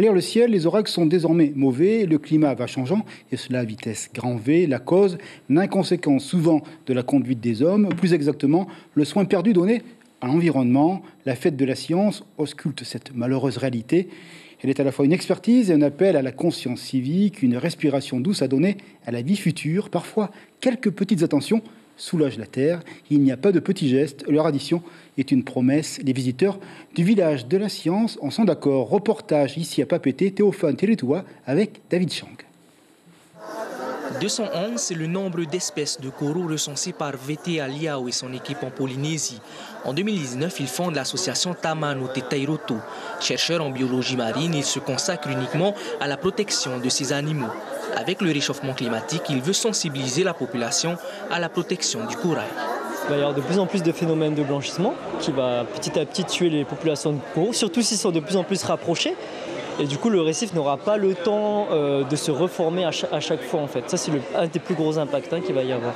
lire le ciel, les oracles sont désormais mauvais, le climat va changeant, et cela à vitesse grand V. La cause, l'inconséquence souvent de la conduite des hommes, plus exactement, le soin perdu donné à l'environnement. La fête de la science ausculte cette malheureuse réalité. Elle est à la fois une expertise et un appel à la conscience civique, une respiration douce à donner à la vie future. Parfois, quelques petites attentions soulagent la terre. Il n'y a pas de petits gestes. Leur addition est une promesse. Les visiteurs du village de la science en sont d'accord. Reportage ici à Papeete, Théophane Télétoua avec David Chang. 211, c'est le nombre d'espèces de coraux recensées par VTA Liao et son équipe en Polynésie. En 2019, il fonde l'association Tamano Te Tairoto. Chercheur en biologie marine, il se consacre uniquement à la protection de ces animaux. Avec le réchauffement climatique, il veut sensibiliser la population à la protection du corail. Il va y avoir de plus en plus de phénomènes de blanchissement qui va petit à petit tuer les populations de coraux, surtout s'ils sont de plus en plus rapprochés. Et du coup, le récif n'aura pas le temps de se reformer à chaque fois, en fait. Ça, c'est un des plus gros impacts qu'il va y avoir.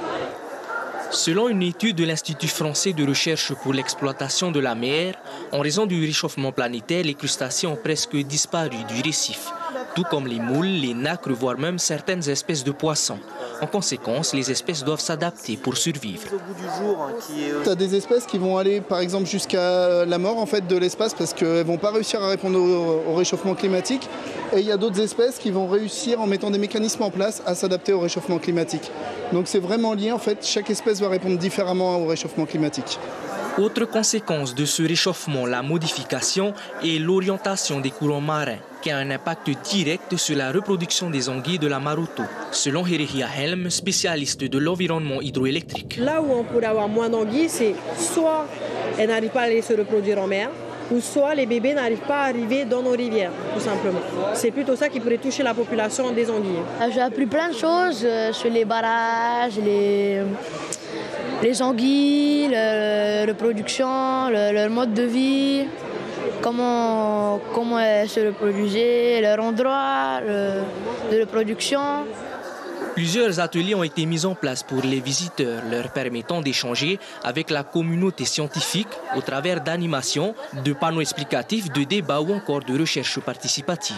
Selon une étude de l'Institut français de recherche pour l'exploitation de la mer, en raison du réchauffement planétaire, les crustacés ont presque disparu du récif, tout comme les moules, les nacres, voire même certaines espèces de poissons. En conséquence, les espèces doivent s'adapter pour survivre. Tu as des espèces qui vont aller par exemple jusqu'à la mort en fait, de l'espace parce qu'elles ne vont pas réussir à répondre au réchauffement climatique. Et il y a d'autres espèces qui vont réussir en mettant des mécanismes en place à s'adapter au réchauffement climatique. Donc c'est vraiment lié en fait, chaque espèce va répondre différemment au réchauffement climatique. Autre conséquence de ce réchauffement, la modification et l'orientation des courants marins, qui a un impact direct sur la reproduction des anguilles de la Maroto, selon Herehia Helm, spécialiste de l'environnement hydroélectrique. Là où on pourrait avoir moins d'anguilles, c'est soit elles n'arrivent pas à aller se reproduire en mer, ou soit les bébés n'arrivent pas à arriver dans nos rivières, tout simplement. C'est plutôt ça qui pourrait toucher la population des anguilles. J'ai appris plein de choses sur les barrages, les anguilles, la reproduction, leur mode de vie, comment elles se reproduisaient, leur endroit de reproduction. Plusieurs ateliers ont été mis en place pour les visiteurs, leur permettant d'échanger avec la communauté scientifique au travers d'animations, de panneaux explicatifs, de débats ou encore de recherches participatives.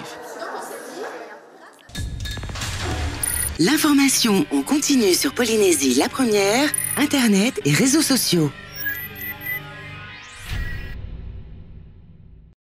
L'information en continu sur Polynésie la première, Internet et réseaux sociaux.